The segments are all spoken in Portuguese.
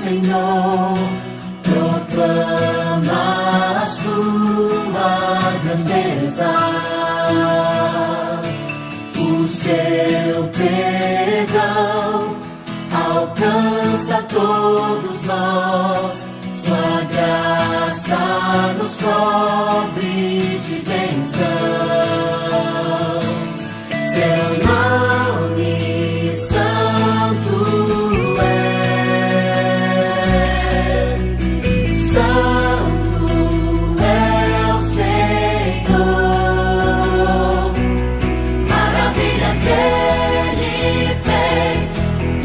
Senhor, proclama a sua grandeza. O seu perdão alcança todos nós, sua graça nos cobre de bênçãos. Seu nome santo é, santo é o Senhor. Maravilhas Ele fez,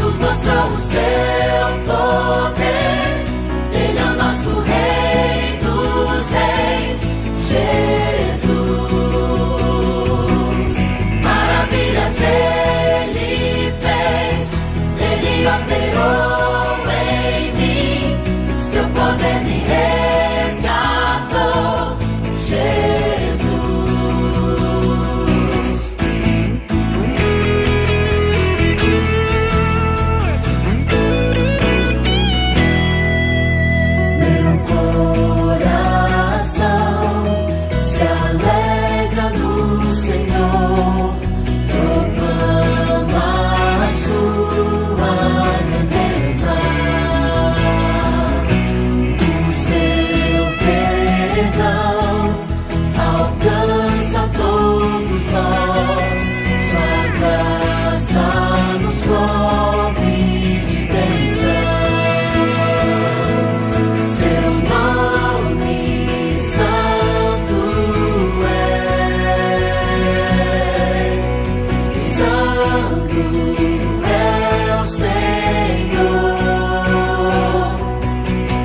nos mostrou o seu poder. Ele é o nosso Rei dos Reis, Jesus. Maravilhas Ele fez, Ele operou em mim, seu poder me resgatou, Jesus. Meu coração se alegra no Senhor, proclama a sua grandeza. O seu perdão alcança todos nós, sua graça nos cobre de bênçãos. Seu nome santo é, santo é o Senhor.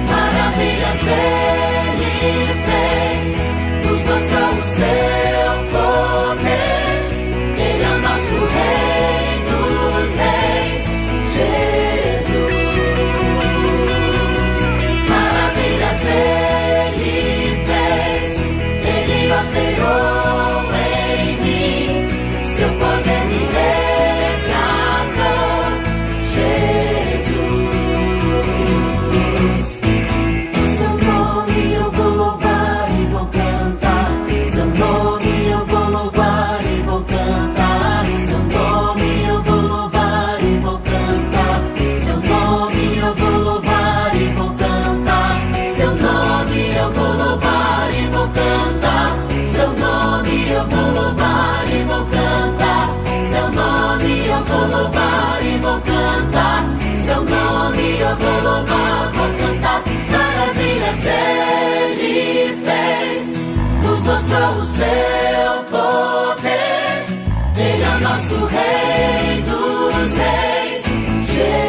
Maravilhas Ele fez, nos mostrou o seu poder. Ele é o nosso Rei dos Reis, Jesus. Maravilhas Ele fez, Ele operou em mim, seu poder me resgatou, Jesus. O seu nome eu vou louvar e vou cantar, seu nome eu vou louvar e vou cantar, seu nome eu vou louvar e vou cantar, seu nome eu vou louvar e vou cantar, seu nome eu vou louvar e vou cantar, seu nome eu vou louvar e vou cantar, seu nome eu vou louvar e vou cantar, seu nome eu vou louvar, vou cantar. Maravilhas Ele fez, nos mostrou o seu poder. Ele é o nosso Rei dos Reis, Jesus.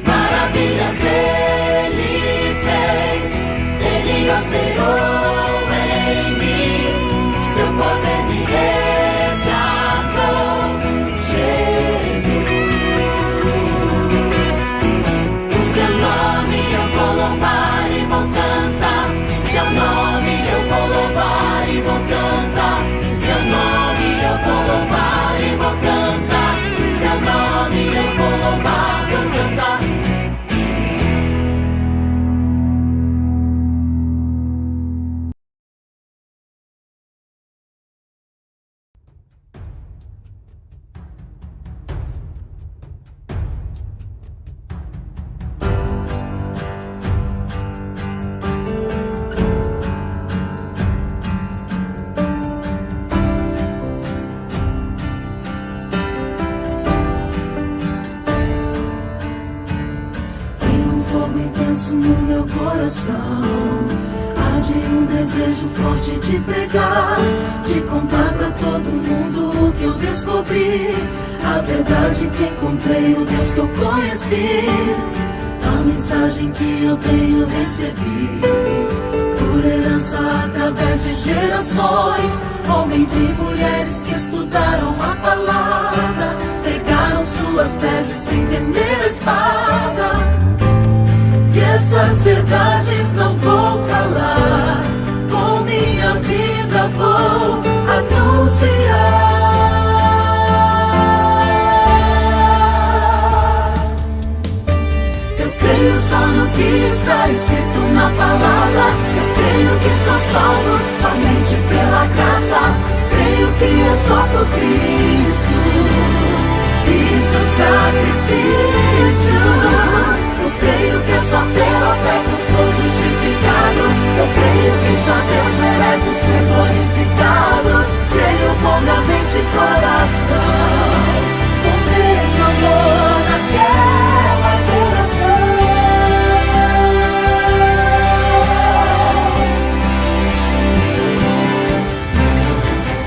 Maravilhas Ele fez, Ele operou em mim, seu poder me resgatou, Jesus. O seu nome eu vou louvar e vou cantar, seu nome eu vou louvar e vou cantar, seu nome eu vou louvar e vou cantar, seu nome eu vou louvar, vou cantar. No meu coração arde um desejo forte de pregar, de contar pra todo mundo o que eu descobri, a verdade que encontrei, o Deus que eu conheci, a mensagem que eu tenho recebido por herança através de gerações, homens e mulheres que estudaram a palavra, pregaram suas teses sem temer a espada. E essas verdades não vou calar, com minha vida vou anunciar. palavra. Eu creio que sou salvo somente pela graça. Creio que é só por Cristo e seu sacrifício. Eu creio que é só pela fé que eu sou justificado. Eu creio que só Deus merece ser glorificado. Creio com minha mente e coração, com o mesmo amor daquela geração.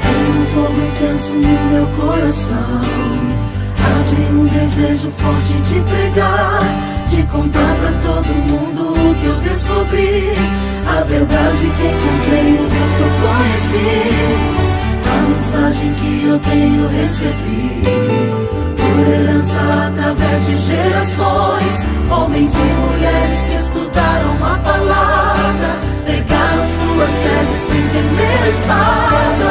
Tem um fogo intenso no meu coração, arde um desejo forte de pregar, de contar pra todo mundo o que eu descobri, a verdade que encontrei, o Deus que eu conheci, a mensagem que eu tenho recebido por herança através de gerações, homens e mulheres que estudaram a palavra, pregaram suas teses sem temer a espada.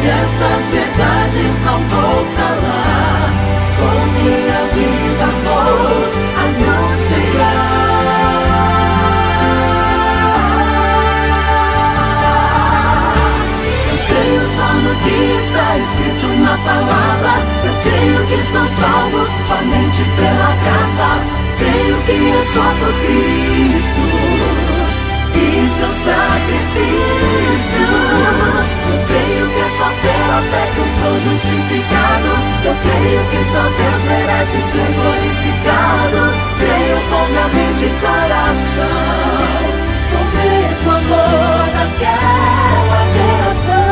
E essas verdades não vou calar, com minha vida vou anunciar. Eu creio só no que está escrito na palavra. Eu creio que sou salvo somente pela graça. Creio que é só por Cristo e seu sacrifício. Eu creio que é só pela fé que eu sou justificado. Eu creio que só Deus merece ser glorificado. Creio com minha mente e coração, com o mesmo amor daquela geração.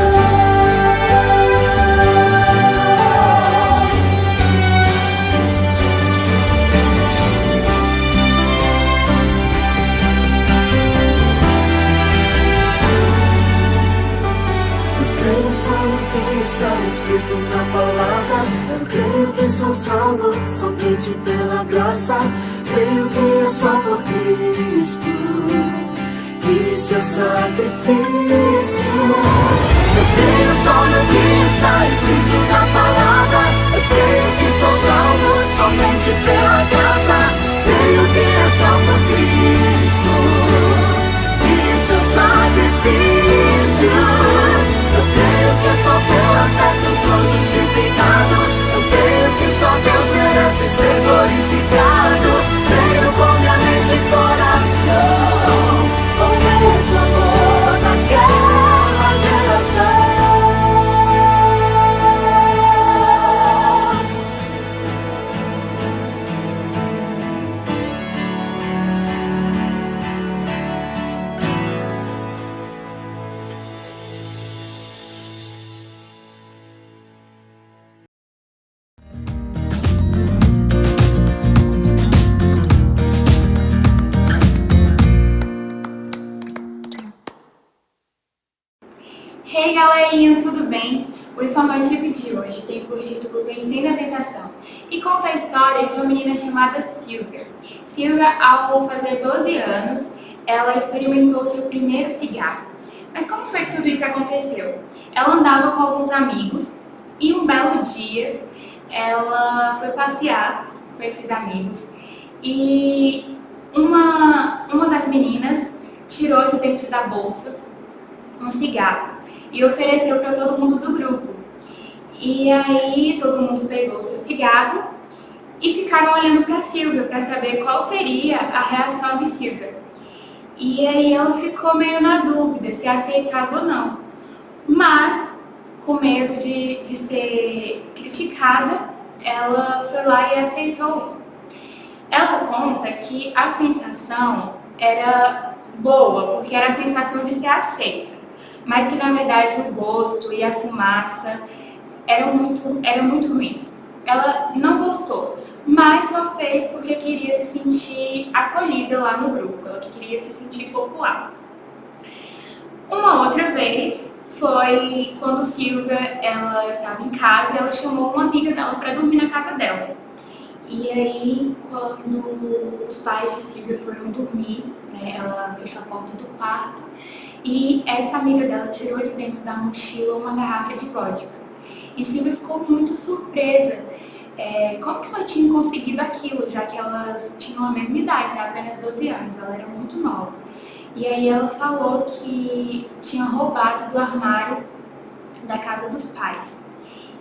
Só no que está escrito na palavra. Eu creio que sou salvo somente pela graça. Creio que é só por Cristo e seu sacrifício. Eu creio só no que está escrito na palavra. Eu creio que sou salvo somente pela graça. Creio que é só por Cristo e seu sacrifício. Eu creio que é só pela fé que eu sou justificado. Eu creio que só Deus merece ser glorificado. Creio com minha mente e coração, com o mesmo amor daquela geração. Hey galerinha, tudo bem? O informativo de hoje tem por título Vencendo a Tentação e conta a história de uma menina chamada Silvia. Silvia, ao fazer 12 anos, ela experimentou seu primeiro cigarro. Mas como foi que tudo isso aconteceu? Ela andava com alguns amigos e um belo dia ela foi passear com esses amigos e uma das meninas tirou de dentro da bolsa um cigarro e ofereceu para todo mundo do grupo. E aí todo mundo pegou o seu cigarro e ficaram olhando para Silvia para saber qual seria a reação de Silvia. E aí ela ficou meio na dúvida se aceitava ou não. Mas, com medo de ser criticada, ela foi lá e aceitou. Ela conta que a sensação era boa, porque era a sensação de ser aceita. Mas que na verdade o gosto e a fumaça era muito ruim. Ela não gostou, mas só fez porque queria se sentir acolhida lá no grupo, ela queria se sentir popular. Uma outra vez foi quando Silvia ela estava em casa e ela chamou uma amiga dela para dormir na casa dela. E aí, quando os pais de Silvia foram dormir, né, ela fechou a porta do quarto e essa amiga dela tirou de dentro da mochila uma garrafa de vodka. E Silvia ficou muito surpresa como que ela tinha conseguido aquilo, já que elas tinham a mesma idade, né? Apenas 12 anos, ela era muito nova. E aí ela falou que tinha roubado do armário da casa dos pais.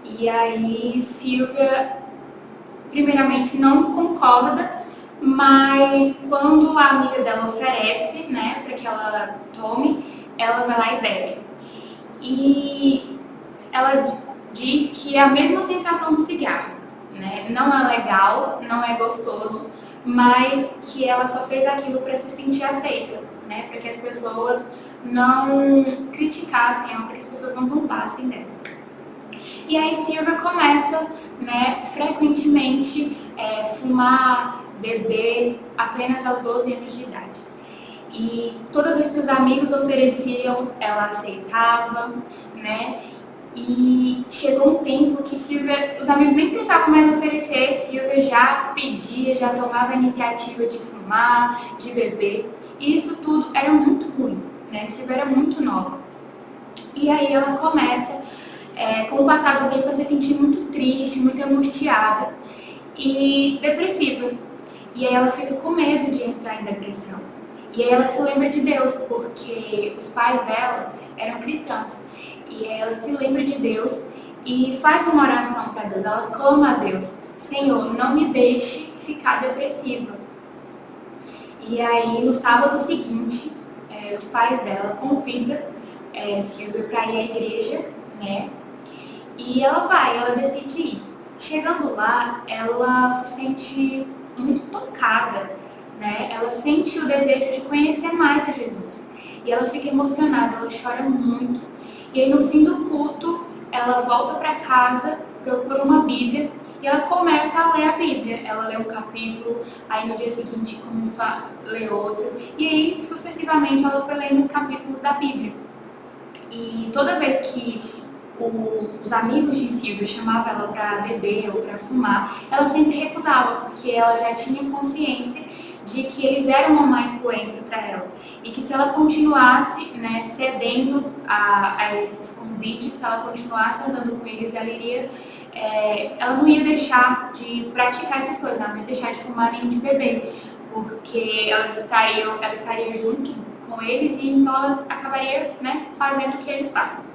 E aí Silvia, primeiramente, não concorda, mas quando a amiga dela oferece, né, para que ela tome, ela vai lá e bebe. E ela diz que é a mesma sensação do cigarro, né? Não é legal, não é gostoso, mas que ela só fez aquilo para se sentir aceita, né? Para que as pessoas não criticassem ela, para que as pessoas não zombassem dela. E aí Silvia começa, né, frequentemente fumar, beber, apenas aos 12 anos de idade. E toda vez que os amigos ofereciam, ela aceitava, né? E chegou um tempo que Silvia, os amigos nem precisavam mais oferecer, Silvia já pedia, já tomava a iniciativa de fumar, de beber. E isso tudo era muito ruim, né? Silvia era muito nova. E aí ela começa, com o passar do tempo, a se sentir muito triste, muito angustiada e depressiva. E aí ela fica com medo de entrar em depressão. E aí ela se lembra de Deus, porque os pais dela eram cristãos. E aí ela se lembra de Deus e faz uma oração para Deus. Ela clama a Deus: Senhor, não me deixe ficar depressiva. E aí no sábado seguinte, os pais dela convidam Silvia para ir à igreja, né? E ela decide ir. Chegando lá, ela se sente muito tocada, né? Ela sente o desejo de conhecer mais a Jesus. E ela fica emocionada, ela chora muito. E aí no fim do culto, ela volta para casa, procura uma Bíblia e ela começa a ler a Bíblia. Ela lê um capítulo, aí no dia seguinte começou a ler outro. E aí, sucessivamente, ela foi lendo os capítulos da Bíblia. E toda vez que os amigos de Silvia chamavam ela para beber ou para fumar, ela sempre recusava, porque ela já tinha consciência de que eles eram uma má influência para ela. E que se ela continuasse, né, cedendo a esses convites, se ela continuasse andando com eles, ela não ia deixar de praticar essas coisas, ela não ia deixar de fumar nem de beber, porque ela estaria junto com eles e então ela acabaria, né, fazendo o que eles fazem.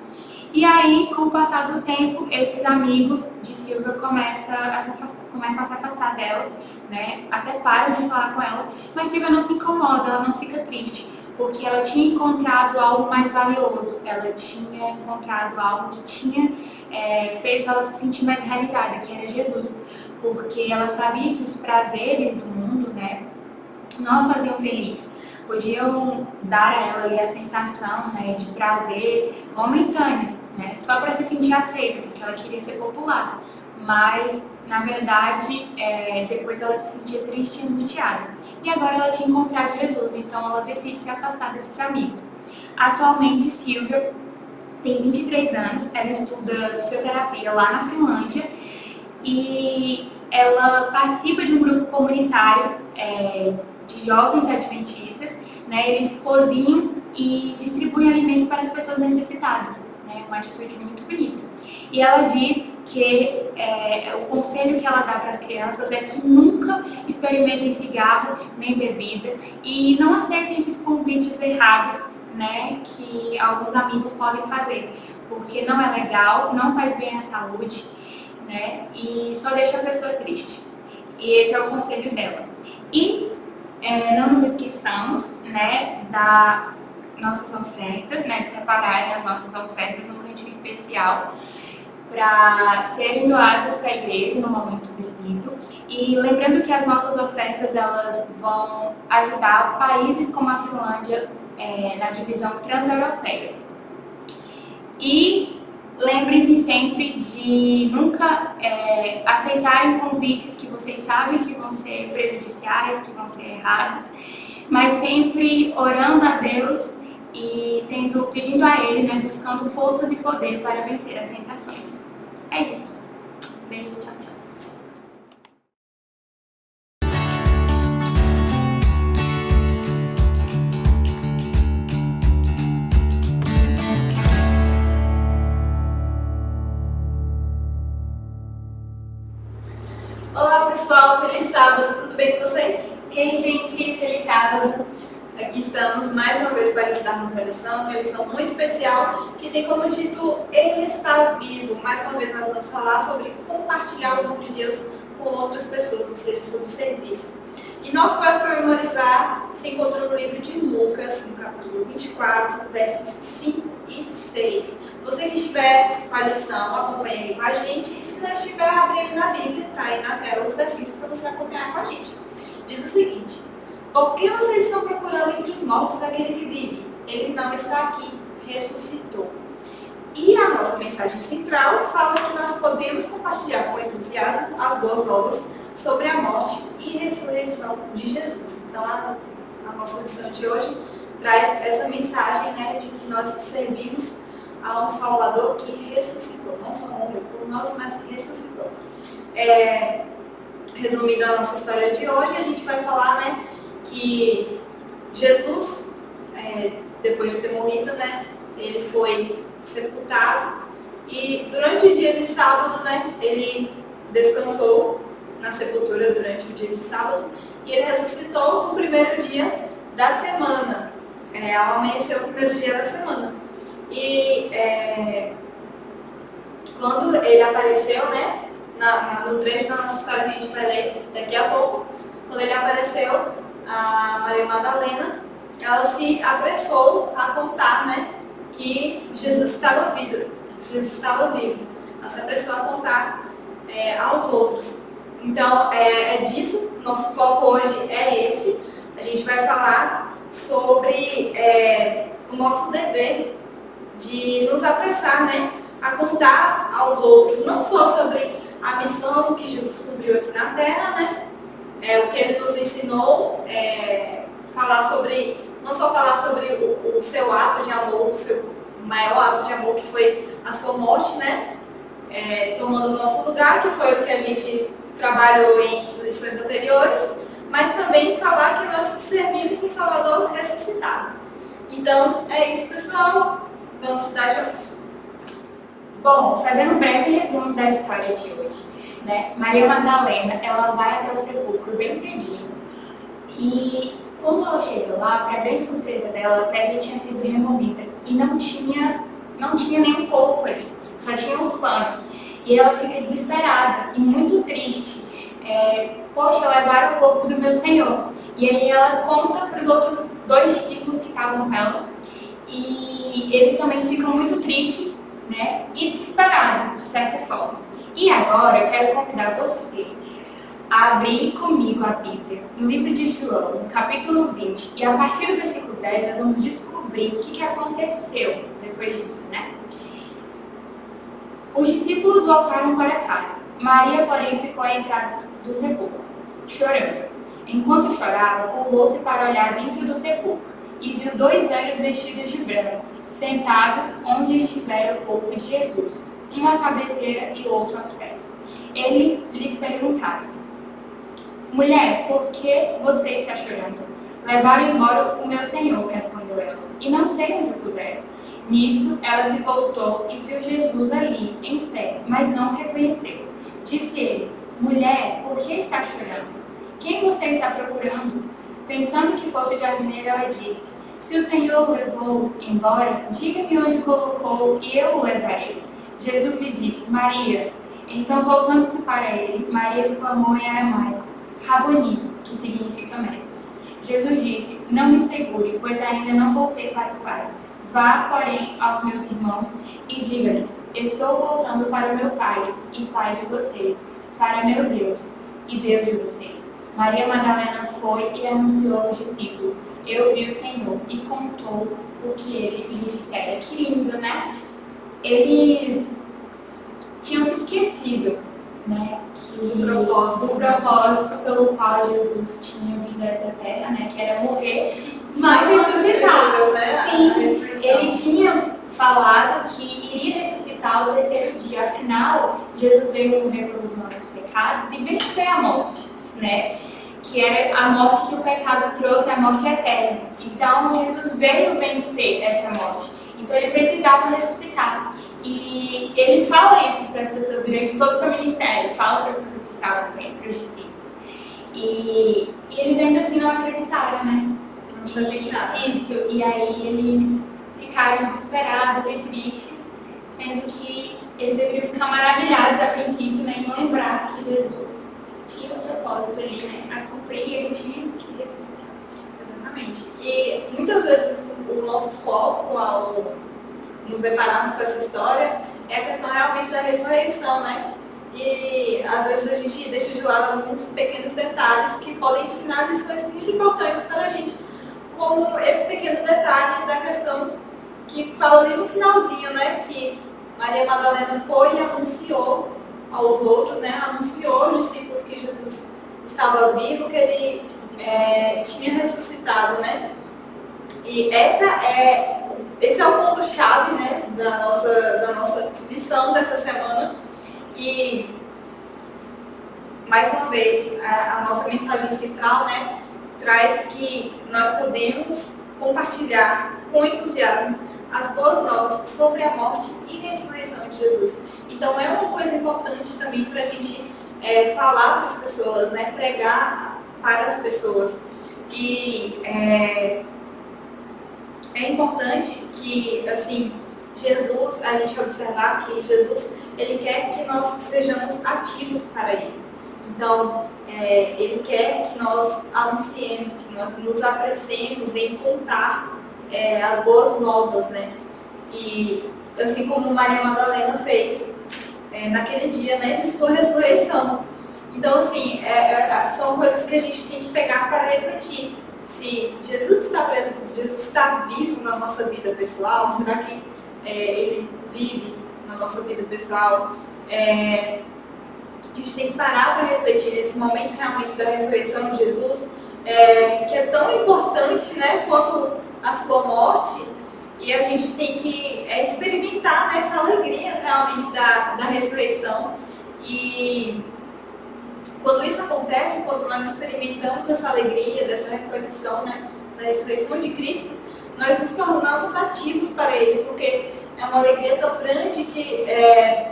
E aí, com o passar do tempo, esses amigos de Silvia começam a se afastar dela, né? Até param de falar com ela, mas Silvia não se incomoda, ela não fica triste, porque ela tinha encontrado algo mais valioso, ela tinha encontrado algo que tinha feito ela se sentir mais realizada, que era Jesus, porque ela sabia que os prazeres do mundo, né, não a faziam feliz. Podiam dar a ela ali a sensação, né, de prazer momentâneo, né, só para se sentir aceita, porque ela queria ser popular. Mas, na verdade, depois ela se sentia triste e angustiada. E agora ela tinha encontrado Jesus, então ela decide se afastar desses amigos. Atualmente, Silvia tem 23 anos, ela estuda fisioterapia lá na Finlândia e ela participa de um grupo comunitário de jovens adventistas, né? Eles cozinham e distribuem alimento para as pessoas necessitadas, né? Uma atitude muito bonita. E ela diz que o conselho que ela dá para as crianças é que nunca experimentem cigarro nem bebida e não aceitem esses convites errados, né, que alguns amigos podem fazer, porque não é legal, não faz bem à saúde, né, e só deixa a pessoa triste. E esse é o conselho dela. E não nos esqueçamos, né, das nossas ofertas, né, de separarem as nossas ofertas num cantinho especial para serem doadas para a igreja no momento devido. E lembrando que as nossas ofertas elas vão ajudar países como a Finlândia na divisão transeuropeia. E lembre-se sempre de nunca aceitarem convites que vocês sabem que vão ser prejudiciais, que vão ser errados, mas sempre orando a Deus e pedindo a Ele, né, buscando forças e poder para vencer as tentações. É isso. Beijo, tchau, tchau. pessoal, feliz sábado, tudo bem com vocês? Ei, gente, feliz sábado! Aqui estamos mais uma vez para estudarmos uma lição muito especial, que tem como título Ele está vivo. Mais uma vez nós vamos falar sobre compartilhar o nome de Deus com outras pessoas, ou seja, sobre serviço. E nosso verso para memorizar se encontra no livro de Lucas, no capítulo 24, versos 5 e 6. Você que estiver com a lição, acompanhe aí com a gente. E se não estiver, abre aí na Bíblia, tá aí na tela os versículos para você acompanhar com a gente. Diz o seguinte: por que vocês estão procurando entre os mortos aquele que vive? Ele não está aqui, ressuscitou. E a nossa mensagem central fala que nós podemos compartilhar com entusiasmo as boas novas sobre a morte e ressurreição de Jesus. Então, a nossa lição de hoje traz essa mensagem, né, de que nós servimos a um Salvador que ressuscitou. Não só morreu por nós, mas ressuscitou. Resumindo a nossa história de hoje, a gente vai falar, né, que Jesus, depois de ter morrido, né, ele foi sepultado e durante o dia de sábado, né, ele descansou na sepultura durante o dia de sábado e ele ressuscitou no primeiro dia da semana, ao amanhecer o primeiro dia da semana. E quando ele apareceu, né, no trecho da nossa história que a gente vai ler daqui a pouco, quando ele apareceu, a Maria Madalena, ela se apressou a contar, né, que Jesus estava vivo. Ela se apressou a contar aos outros. Então, é disso, nosso foco hoje é esse. A gente vai falar sobre o nosso dever de nos apressar, né, a contar aos outros, não só sobre a missão que Jesus cumpriu aqui na Terra, né, o que ele nos ensinou, não só falar sobre o seu ato de amor, o seu maior ato de amor, que foi a sua morte, né, tomando o nosso lugar, que foi o que a gente trabalhou em lições anteriores, mas também falar que nós servimos o Salvador ressuscitado. Então, é isso, pessoal. Vamos estudar juntos? Bom, fazendo um breve resumo da história de hoje, né? Maria Madalena, ela vai até o sepulcro bem cedinho e quando ela chega lá, para grande surpresa dela, a pedra tinha sido removida e não tinha nenhum corpo ali, só tinha os panos. E ela fica desesperada e muito triste. Poxa, levaram o corpo do meu Senhor. E aí ela conta para os outros 2 discípulos que estavam com ela e eles também ficam muito tristes, né, e desesperados, de certa forma. E agora eu quero convidar você a abrir comigo a Bíblia, no livro de João, no capítulo 20, e a partir do versículo 10 nós vamos descobrir o que aconteceu depois disso, né? Os discípulos voltaram para casa. Maria, porém, ficou à entrada do sepulcro, chorando. Enquanto chorava, curvou-se para olhar dentro do sepulcro e viu 2 anjos vestidos de branco, sentados onde estivera o corpo de Jesus, um à cabeceira e outro aos pés. Eles lhes perguntaram: mulher, por que você está chorando? Levaram embora o meu Senhor, respondeu ela, e não sei onde o puseram. Nisso, ela se voltou e viu Jesus ali, em pé, mas não o reconheceu. Disse ele: mulher, por que está chorando? Quem você está procurando? Pensando que fosse o jardineiro, ela disse: se o Senhor o levou embora, diga-me onde o colocou e eu o levarei. Jesus lhe disse: Maria. Então, voltando-se para ele, Maria exclamou em aramaico: Raboni, que significa mestre. Jesus disse: não me segure, pois ainda não voltei para o Pai. Vá, porém, aos meus irmãos e diga-lhes: estou voltando para o meu Pai e Pai de vocês, para meu Deus e Deus de vocês. Maria Madalena foi e anunciou aos discípulos: eu vi o Senhor, e contou o que ele lhe dissera. Que lindo, né? Eles tinham se esquecido, né, do propósito pelo qual Jesus tinha vindo a essa terra, né, que era morrer, mas ressuscitar. Né? Sim, ele tinha falado que iria ressuscitar ao 3º dia. Afinal, Jesus veio morrer pelos nossos pecados e vencer a morte, né? Que era a morte que o pecado trouxe, a morte eterna. Então, Jesus veio vencer essa morte. Então, ele precisava ressuscitar. E ele fala isso para as pessoas durante todo o seu ministério. Fala para as pessoas que estavam com ele, para os discípulos. E eles ainda assim não acreditaram, né? Não sabia nada. Isso, e aí eles ficaram desesperados e tristes, sendo que eles deveriam ficar maravilhados a princípio, né, em lembrar que Jesus tinha um propósito ali, né, a cumprir e ele tinha que ressuscitar. Exatamente. E muitas vezes o nosso foco ao nos depararmos com essa história é a questão realmente da ressurreição, né? E às vezes a gente deixa de lado alguns pequenos detalhes que podem ensinar lições muito importantes para a gente, como esse pequeno detalhe da questão que fala ali no finalzinho, né? Que Maria Madalena foi e anunciou aos outros, né? Anunciou aos discípulos que Jesus estava vivo, que ele tinha ressuscitado, né? E esse é o ponto-chave, né, da nossa lição dessa semana. E, mais uma vez, a nossa mensagem central, né, traz que nós podemos compartilhar com entusiasmo as boas novas sobre a morte e ressurreição de Jesus. Então, é uma coisa importante também para a gente falar para as pessoas, né, pregar para as pessoas. E é importante que, assim, Jesus, a gente observar que Jesus, ele quer que nós sejamos ativos para ele. Então, ele quer que nós anunciemos, que nós nos apressemos em contar as boas novas, né? E assim como Maria Madalena fez naquele dia, né, de sua ressurreição. Então, assim, são coisas que a gente tem que pegar para refletir. Se Jesus está presente, Jesus está vivo na nossa vida pessoal, será que ele vive na nossa vida pessoal? A gente tem que parar para refletir nesse momento realmente da ressurreição de Jesus, que é tão importante, né, quanto a sua morte, e a gente tem que experimentar, né, essa alegria realmente da ressurreição. E quando isso acontece, quando nós experimentamos essa alegria, dessa reflexão, né, da ressurreição de Cristo, nós nos tornamos ativos para Ele, porque é uma alegria tão grande que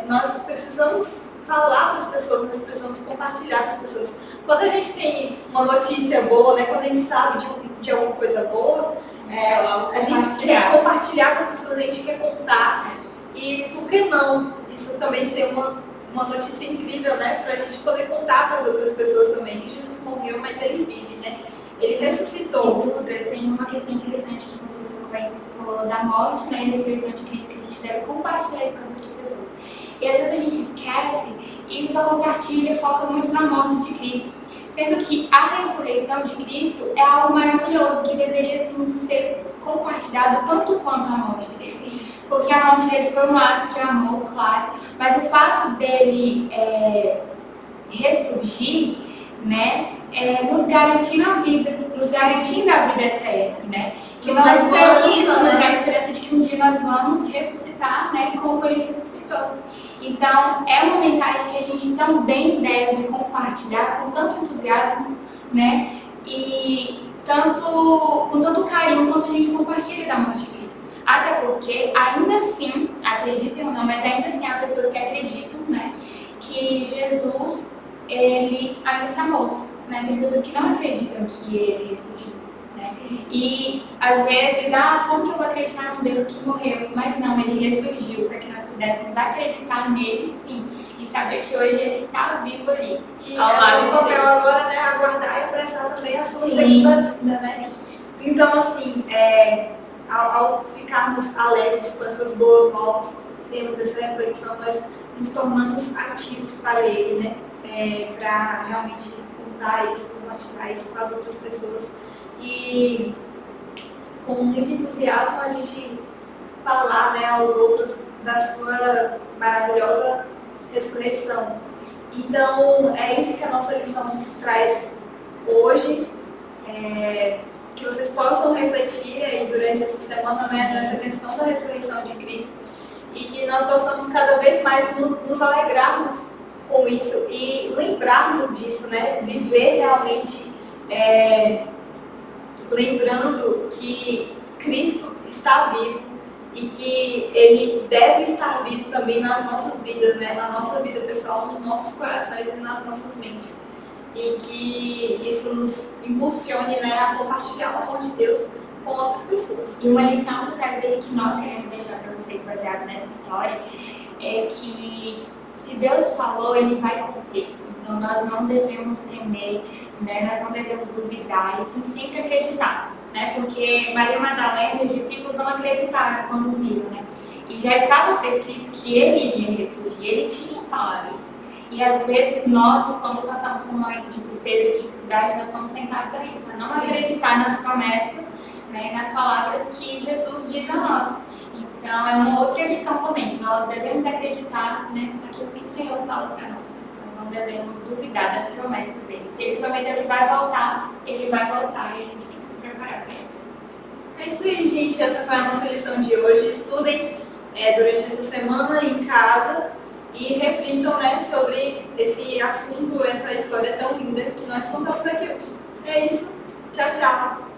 nós precisamos falar para as pessoas, nós precisamos compartilhar com as pessoas. Quando a gente tem uma notícia boa, né, quando a gente sabe de alguma coisa boa, a gente quer compartilhar com as pessoas, a gente quer contar. E por que não isso também ser uma notícia incrível, né, para a gente poder contar para as outras pessoas também que Jesus morreu, mas ele vive, né? Ele ressuscitou. Duda, tem uma questão interessante que você tocou aí, você falou da morte, né, e ressurreição de Cristo, que a gente deve compartilhar isso com as outras pessoas. E às vezes a gente esquece e só compartilha e foca muito na morte de Cristo, sendo que a ressurreição de Cristo é algo maravilhoso que deveria sim ser compartilhado tanto quanto a morte dele. Sim. Porque a morte dele foi um ato de amor, claro, mas o fato dele ressurgir, né, nos garantindo a vida, nos garantindo a vida eterna, né? Que nós nos dá a esperança de que um dia nós vamos ressuscitar, né, como ele ressuscitou. Então, é uma mensagem que a gente também deve compartilhar com tanto entusiasmo, né, e com tanto carinho quanto a gente compartilha da morte de Cristo. Até porque, ainda assim, acreditem ou não, mas ainda assim há pessoas que acreditam, né, que Jesus, ele ainda está morto, né? Tem pessoas que não acreditam que ele ressuscitou, né? Sim. E, às vezes, como que eu vou acreditar num Deus que morreu? Mas não, ele ressurgiu, para que nós pudéssemos acreditar nele, sim, e saber que hoje ele está vivo ali. E ao lado do papel agora, né, aguardar e apressar também a sua segunda vinda, né? Então, assim, ao ficarmos alegres com essas boas novas, temos essa reflexão, nós nos tornamos ativos para ele, né? Para realmente contar isso, compartilhar isso com as outras pessoas. E com muito entusiasmo a gente falar, né, aos outros da sua maravilhosa ressurreição. Então, é isso que a nossa lição traz hoje. Que vocês possam refletir aí durante essa semana, né, nessa questão da ressurreição de Cristo, e que nós possamos cada vez mais nos alegrarmos com isso e lembrarmos disso, né, viver realmente lembrando que Cristo está vivo e que Ele deve estar vivo também nas nossas vidas, né, na nossa vida pessoal, nos nossos corações e nas nossas mentes. e que isso nos impulsione, né, a compartilhar o amor de Deus com outras pessoas. E uma lição que eu quero ver que nós queremos deixar para vocês baseado nessa história é que se Deus falou, Ele vai cumprir. Então nós não devemos temer, né? Nós não devemos duvidar e sim sempre acreditar, né? Porque Maria Madalena e os discípulos não acreditaram quando viram, né? E já estava prescrito que Ele iria ressurgir, Ele tinha falado isso. E às vezes nós, quando passamos por um momento de tristeza e de dificuldade, nós somos tentados a isso, a não acreditar nas promessas, né, nas palavras que Jesus diz a nós. Então é uma outra lição também, que nós devemos acreditar, né, naquilo que o Senhor fala para nós. Nós não devemos duvidar das promessas dele. Se Ele prometeu que vai voltar, Ele vai voltar e a gente tem que se preparar para isso. É isso aí, gente. Essa foi a nossa lição de hoje. Estudem durante essa semana em casa e reflitam, né, sobre esse assunto, essa história tão linda que nós contamos aqui hoje. É isso. Tchau, tchau.